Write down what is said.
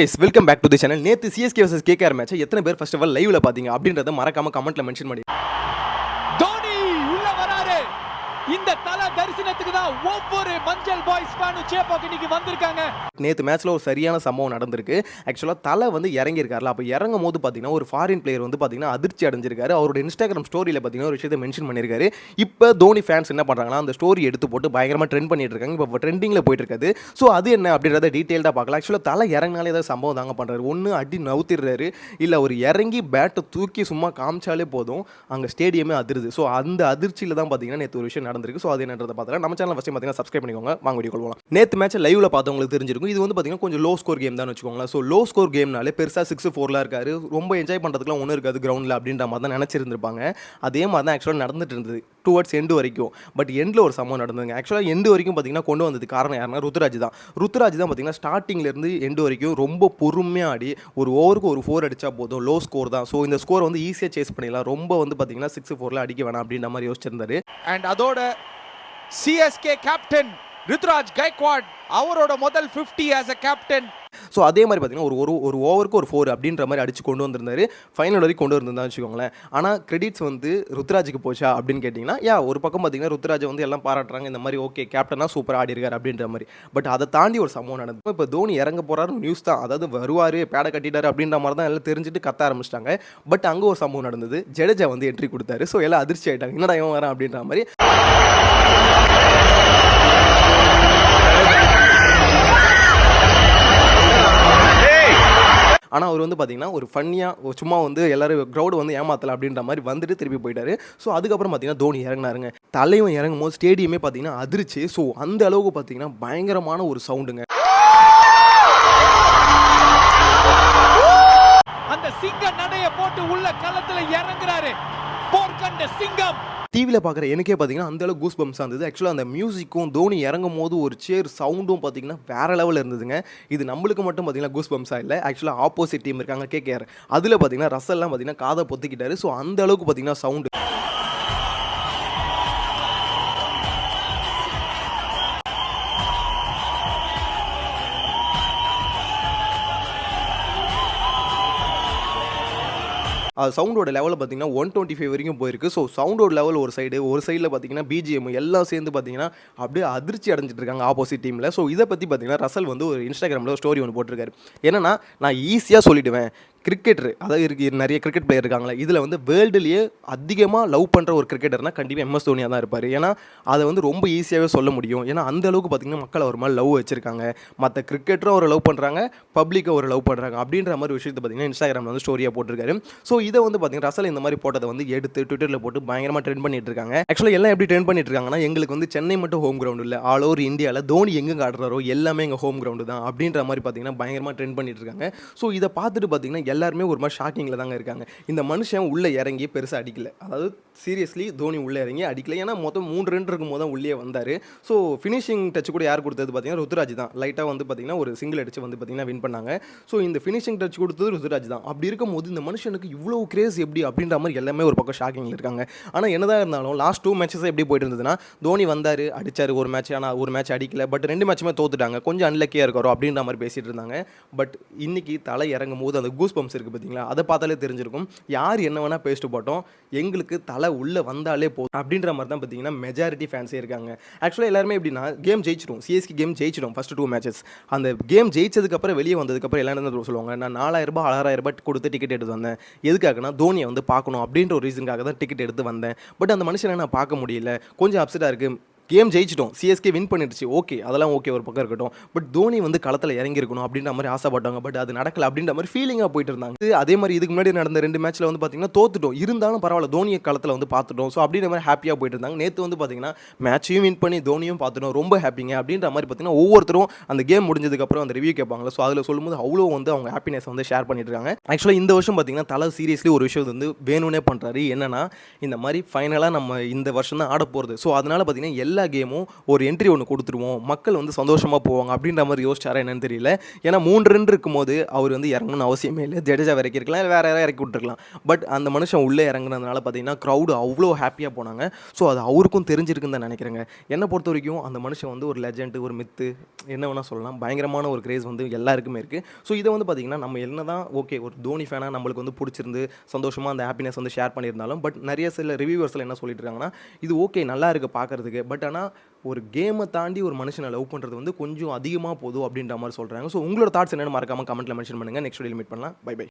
Welcome back to the channel. நேத்து CSK vs KKR match எத்தனை பேர் ஃபர்ஸ்ட் ஆஃப் ஆல் லைவ்ல பாத்தீங்க அப்படின்றத மறக்காம கமெண்ட்ல மென்ஷன் பண்ணி. தோனி உள்ள வராரு. இந்த தல தரிசனத்துக்கு தான் ஒவ்வொரு மஞ்சள் பாய்ஸ் ஃபேனும் சேப்பாக்கு இன்னைக்கு வந்திருக்காங்க. நேத்து மேட்ச்ல ஒரு சரியான சம்பவம் நடந்திருக்கு. ஆக்சுவலா தல வந்து இறங்கி இருக்காருல, அப்ப இறங்கும் போது பாத்தீங்கன்னா ஒரு ஃபாரின் பிளேயர் வந்து பாத்தீங்கன்னா அதிர்ச்சி அடைஞ்சிருக்காரு. அவரோட இன்ஸ்டாகிராம் ஸ்டோரியில பாத்தீங்கன்னா ஒரு விஷயத்தை மென்ஷன் பண்ணிருக்காரு. இப்ப தோனி ஃபேன்ஸ் என்ன பண்றாங்கன்னா அந்த ஸ்டோரி எடுத்து போட்டு பயங்கரமா ட்ரெண்ட் பண்ணிட்டு இருக்காங்க. இப்ப ட்ரெண்டிங்ல போயிட்டு இருக்காது. ஸோ அது என்ன அப்படின்றத டீடைல்டா பார்க்கலாம். ஆக்சுவலா தல இறங்கினாலே ஏதாவது சம்பவம் தாங்க பண்றாரு. ஒன்னு அடி நவுத்திடுறாரு, இல்ல ஒரு இறங்கி பேட்டை தூக்கி சும்மா காமிச்சாலே போதும் அங்க ஸ்டேடியமே அதிருது. ஸோ அந்த அதிர்ச்சியில தான் பாத்தீங்கன்னா நேற்று ஒரு விஷயம் நடந்திருக்கு. ஸோ அது என்னன்றதை பார்த்துக்கலாம். நம்ம சேனல் ஃபர்ஸ்ட் பார்த்தீங்கன்னா சப்ஸ்கிரைப் பண்ணிக்கோங்க. வாங்க வீடியோ கொள்வோம். நேற்று மேட்ச் லைவ்ல பார்த்தவங்களுக்கு தெரிஞ்சிருக்கும். இது வந்து பார்த்தீங்கன்னா கொஞ்சம் லோ ஸ்கோர் கேம் தான் வச்சுக்கோங்களேன். ஸோ லோ ஸ்கோர் கேம்னாலே பெருசாக 6-4 இருக்காரு, ரொம்ப என்ஜாய் பண்ணுறதுக்குலாம் ஒன்றும் இருக்காது கிரவுண்டில் அப்படின்ற மாதிரி தான் நினச்சிருந்துருப்பாங்க. அதே மாதிரி தான் ஆக்சுவலாக நடந்துட்டு இருந்தது டுவர்ட்ஸ் எண்டு வரைக்கும். பட் எண்டில் ஒரு சம்பவம் நடந்ததுங்க. ஆக்சுவலாக எண்டு வரைக்கும் பார்த்தீங்கன்னா கொண்டு வந்தது காரணம் யாருன்னா ருத்ராஜ் தான். ருத்ராஜ் தான் பார்த்தீங்கன்னா ஸ்டார்டிங்லேருந்து எண்டு வரைக்கும் ரொம்ப பொறுமையாக ஆடி ஒரு ஓவருக்கு ஒரு 4 அடிச்சா போதும், லோ ஸ்கோர் தான். ஸோ இந்த ஸ்கோர் வந்து ஈஸியாக சேஸ் பண்ணிடலாம், ரொம்ப வந்து பார்த்தீங்கன்னா 6-4 அடிக்க வேணாம் அப்படின்ற மாதிரி யோசிச்சிருந்தாரு. அண்ட் அதோட சிஎஸ்கே கேப்டன் ருத்ராஜ் கைக்வாட் அவரோட முதல் 50 ஆஸ் a கேப்டன். ஸோ அதே மாதிரி பார்த்தீங்கன்னா ஒரு ஓவருக்கு ஒரு 4 அப்படின்ற மாதிரி அடிச்சு கொண்டு வந்திருந்தாரு. ஃபைனல் வரைக்கும் கொண்டு வந்திருந்தா வச்சுக்கோங்களேன். ஆனால் கிரெடிட்ஸ் வந்து ருத்ராஜுக்கு போச்சா அப்படின்னு கேட்டிங்கன்னா ஒரு பக்கம் பார்த்தீங்கன்னா ருத்ராஜை வந்து எல்லாம் பாராட்டுறாங்க, இந்த மாதிரி ஓகே கேப்டனாக சூப்பராக ஆடி இருக்காரு அப்படின்ற மாதிரி. பட் அதை தாண்டி ஒரு சம்பவம் நடந்தது. இப்போ தோனி இறங்க போகிறாரு நியூஸ் தான், அதாவது வருவார் பேடை கட்டிட்டாரு அப்படின்ற மாதிரி தான் எல்லாம் தெரிஞ்சுட்டு கத்த ஆரம்பிச்சிட்டாங்க. பட் அங்கே ஒரு சம்பவம் நடந்தது. ஜடேஜா வந்து என்ட்ரி கொடுத்தாரு. ஸோ எல்லாம் அதிர்ச்சி ஆகிட்டாங்க, என்னடா இவன் வரேன் அப்படின்ற மாதிரி. ஆனால் அவர் வந்து பார்த்தீங்கன்னா ஒரு ஃபன்னியாக சும்மா வந்து எல்லாரும் க்ரௌடு வந்து ஏமாத்தலை அப்படின்ற மாதிரி வந்துட்டு திருப்பி போயிட்டாரு. ஸோ அதுக்கப்புறம் பார்த்தீங்கன்னா தோனி இறங்கினாருங்க. தலைவன் இறங்கும் போது ஸ்டேடியமே பார்த்தீங்கன்னா அதிர்ச்சி. ஸோ அந்த அளவுக்கு பார்த்தீங்கன்னா பயங்கரமான ஒரு சவுண்டுங்க. அந்த சிங்க நடைய போட்டு உள்ள களத்துல இறங்குறாரு போர்க்கண்ட சிங்கம். டிவியில் பார்க்குற எனக்கே பார்த்தீங்கன்னா அந்தளவுக்கு கூஸ் பம்ப்ஸாக இருந்தது. ஆக்சுவலாக அந்த மியூசிக்கும் தோனி இறங்கும் போது ஒரு சேர் சவுண்டும் பார்த்தீங்கன்னா வேறு லெவலில் இருந்ததுங்க. இது நம்மளுக்கு மட்டும் பார்த்தீங்கன்னா கூஸ் பம்ப்ஸாக இல்லை, ஆக்சுவலாக ஆப்போசிட் டீம் இருக்காங்க கேகேஆர், அதில் பார்த்தீங்கன்னா ரசல்லாம் பார்த்தீங்கன்னா காதை பொத்திக்கிட்டாரு. ஸோ அந்த அளவுக்கு பார்த்தீங்கன்னா சவுண்டு. சவுண்டோட லெவலில் பார்த்தீங்கன்னா 125 வரைக்கும் போயிருக்கு. ஸோ சவுண்டோட லெவல் ஒரு சைடில் பார்த்தீங்கன்னா பிஜிஎம் எல்லாம் சேர்ந்து பார்த்தீங்கன்னா அப்படியே அதிர்ச்சி அடைஞ்சிட்டு இருக்காங்க ஆப்போசிட் டீமில். ஸோ இதை பற்றி பார்த்தீங்கன்னா ரசல் வந்து ஒரு இன்ஸ்டாகிராமில் ஒரு ஸ்டோரி ஒன்று போட்டிருக்காரு. என்னன்னா, நான் ஈஸியாக சொல்லிவிடுவேன், கிரிக்கெட்டர் அதாவது நிறைய கிரிக்கெட் பிளேயர் இருக்காங்களே, இதில் வந்து வேர்ல்டுலேயே அதிகமாக லவ் பண்ணுற ஒரு கிரிக்கெட்டர்னால் கண்டிப்பாக எம்எஸ் தோனியாக தான் இருப்பார். ஏன்னா அதை வந்து ரொம்ப ஈஸியாகவே சொல்ல முடியும். ஏன்னா அந்த அளவுக்கு பார்த்தீங்கன்னா மக்கள் ஒரு மாதிரி லவ் வச்சிருக்காங்க. மற்ற கிரிக்கெட்டரும் ஒரு லவ் பண்ணுறாங்க, பப்ளிக்கை ஒரு லவ் பண்ணுறாங்க அப்படின்ற மாதிரி விஷயத்தை பார்த்தீங்கன்னா இன்ஸ்டாகிராமில் வந்து ஸ்டோரியாக போட்டிருக்காரு. ஸோ இதை வந்து பார்த்தீங்கன்னா ரசல் இந்த மாதிரி போட்டதை வந்து எடுத்து ட்விட்டரில் போட்டு பயங்கரமாக ட்ரெண்ட் பண்ணிட்டு இருக்காங்க. ஆக்சுவலாக எல்லாம் எப்படி ட்ரெண்ட் பண்ணிட்டு இருக்காங்கன்னா, எங்களுக்கு வந்து சென்னை மட்டும் ஹோம் கிரவுண்ட் இல்லை, ஆல் ஓவர் இந்தியாவில் தோனி எங்கே ஆடுறாரோ எல்லாமே எங்கள் ஹோம் கிரவுண்டு தான் அப்படின்ற மாதிரி பார்த்தீங்கன்னா பயங்கரமாக ட்ரெண்ட் பண்ணிட்டு இருக்காங்க. ஸோ இதை பார்த்துட்டு பார்த்தீங்கன்னா எல்லாருமே ஒரு மாதிரி ஷாக்கிங்கில் தாங்க இருக்காங்க. இந்த மனுஷன் உள்ளே இறங்கி பெருசாக அடிக்கல, அதாவது சீரியஸ்லி தோனி உள்ளே இறங்கி அடிக்கல. ஏன்னா மொத்தம் 3 ரன் இருக்கும் போது தான் உள்ளே வந்தார். ஸோ ஃபினிஷிங் டச் கூட யார் கொடுத்தது பார்த்தீங்கன்னா ருத்ராஜ் தான். லைட்டாக வந்து பார்த்தீங்கன்னா ஒரு சிங்கிள் அடிச்சு வந்து பார்த்தீங்கன்னா வின் பண்ணாங்க. ஸோ இந்த ஃபினிஷிங் டச் கொடுத்தது ருத்ராஜ் தான். அப்படி இருக்கும்போது இந்த மனுஷனுக்கு இவ்வளோ கிரேஸ் எப்படி அப்படின்ற மாதிரி எல்லாமே ஒரு பக்கம் ஷாக்கிங்கில் இருக்காங்க. ஆனால் என்னதான் இருந்தாலும் லாஸ்ட் 2 மேட்சஸ் எப்படி போயிட்டு இருந்ததுன்னா, தோனி வந்தார் அடிச்சார் ஒரு மேட்ச், ஆனால் ஒரு மேட்ச் அடிக்கல. பட் 2 மேட்சுமே தோத்துட்டாங்க, கொஞ்சம் அன்லக்கியாக இருக்கிறோம் அப்படின்ற மாதிரி பேசிட்டு இருந்தாங்க. பட் இன்னைக்கு தலை இறங்கும் போது அந்த கூஸ் பம்ப்ஸ் இருக்குது பார்த்தீங்களா, அதை பார்த்தாலே தெரிஞ்சிருக்கும். யார் என்ன வேணால் பேசிட்டு போட்டோம், எங்களுக்கு தலை உள்ளே வந்தாலே போதும் அப்படின்ற மாதிரி தான் பார்த்தீங்கன்னா மெஜாரிட்டி ஃபேன்ஸே இருக்காங்க. ஆக்சுவலாக எல்லாருமே எப்படின்னா, கேம் ஜெயிச்சிடும், சிஎஸ்கே கேம் ஜெயிச்சிடும் ஃபஸ்ட்டு 2 மேட்சஸ். அந்த கேம் ஜெயிச்சதுக்கப்புறம் வெளியே வந்ததுக்கப்புறம் எல்லாம் என்ன சொல்லுவாங்க, நான் 4000 6000 கொடுத்து டிக்கெட் எடுத்து வந்தேன், எதுக்காகனா தோனியை வந்து பார்க்கணும் அப்படின்ற ஒரு ரீசனுக்காக தான் டிக்கெட் எடுத்து வந்தேன். பட் அந்த மனுஷனை நான் பார்க்க முடியல, கொஞ்சம் அப்செட்டாக இருக்குது. கேம் ஜெயிச்சிட்டோம், சிஎஸ்கே வின் பண்ணிடுச்சு, ஓகே அதெல்லாம் ஓகே ஒரு பக்கம் இருக்கட்டும். பட் தோனி வந்து களத்தில் இறங்கியிருக்கணும் அப்படின்ற மாதிரி ஆசைப்பட்டாங்க. பட் அது நடக்கல அப்படின்ற மாதிரி ஃபீலிங்காக போயிட்டு இருந்தாங்க. அதே மாதிரி இதுக்கு முன்னாடி நடந்த 2 மேட்ச்சில் வந்து பார்த்தீங்கன்னா தோத்துட்டோம், இருந்தாலும் பரவாயில்ல தோனியை களத்தில் வந்து பார்த்துட்டோம். ஸோ அப்படின்ற மாதிரி ஹாப்பியாக போயிட்டு இருந்தாங்க. நேற்று வந்து பார்த்தீங்கன்னா மேட்சையும் வின் பண்ணி தோனியும் பார்த்துட்டோம், ரொம்ப ஹாப்பிங்க அப்படின்ற மாதிரி பார்த்தீங்கன்னா ஒவ்வொருத்தரும் அந்த கேம் முடிஞ்சதுக்கப்புறம் அந்த ரிவ்யூ கேட்பாங்களா. ஸோ அதில் சொல்லும்போது அவ்வளோ வந்து அவங்க ஹாப்பினஸ் வந்து ஷேர் பண்ணிட்டு இருக்காங்க. ஆக்சுவலாக இந்த வருஷம் பார்த்தீங்கன்னா தலை சீரியஸ்லி ஒரு விஷயம் வந்து வேணும்னே பண்ணுறாரு. என்னன்னா, இந்த மாதிரி ஃபைனலாக நம்ம இந்த வருஷம் தான் ஆட போகிறது. ஸோ அதனால் பார்த்தீங்கன்னா எல்லா கேமும் ஒரு என்ட்ரி ஒன்று கொடுத்துருவோம், மக்கள் வந்து சந்தோஷமாக போவாங்க அப்படின்ற மாதிரி யோசிச்சாரா என்னன்னு தெரியல. ஏன்னா 3 ரன் இருக்கும்போது அவர் வந்து இறங்கணும்னு அவசியமே இல்லை. ஜடேஜா இறக்கிருக்கலாம், இல்லை வேறு யாராவது இறக்கி விட்டுருக்கலாம். பட் அந்த மனுஷன் உள்ளே இறங்குனதுனால பார்த்தீங்கன்னா க்ரௌடு அவ்வளோ ஹாப்பியாக போனாங்க. ஸோ அது அவருக்கும் தெரிஞ்சிருக்குன்னு தான் நினைக்கிறேங்க. என்னை பொறுத்த வரைக்கும் அந்த மனுஷன் வந்து ஒரு லெஜண்ட், ஒரு மித்து, என்ன வேணால் சொல்லலாம். பயங்கரமான ஒரு கிரேஸ் வந்து எல்லாருக்குமே இருக்குது. ஸோ இதை வந்து பார்த்திங்கன்னா நம்ம என்ன தான் ஓகே ஒரு தோனி ஃபேனாக நம்மளுக்கு வந்து பிடிச்சிருந்து சந்தோஷமாக அந்த ஹாப்பினஸ் வந்து ஷேர் பண்ணியிருந்தாலும், பட் நிறைய சில ரிவ்யூவர்ஸில் என்ன சொல்லிட்டு இருக்காங்கன்னா, இது ஓகே நல்லா இருக்குது பார்க்குறதுக்கு, பட் ஆனால் ஒரு கேமை தாண்டி ஒரு மனுஷனை லவ் பண்ணுறது வந்து கொஞ்சம் அதிகமாக போதும் அப்படின்ற மாதிரி சொல்கிறாங்க. ஸோ உங்களோட தாட்ஸ் என்னென்னு மறக்காமல் கமெண்ட்டில் மென்ஷன் பண்ணுங்கள். நெக்ஸ்ட் வீடியோவில் மீட் பண்ணலாம். Bye by.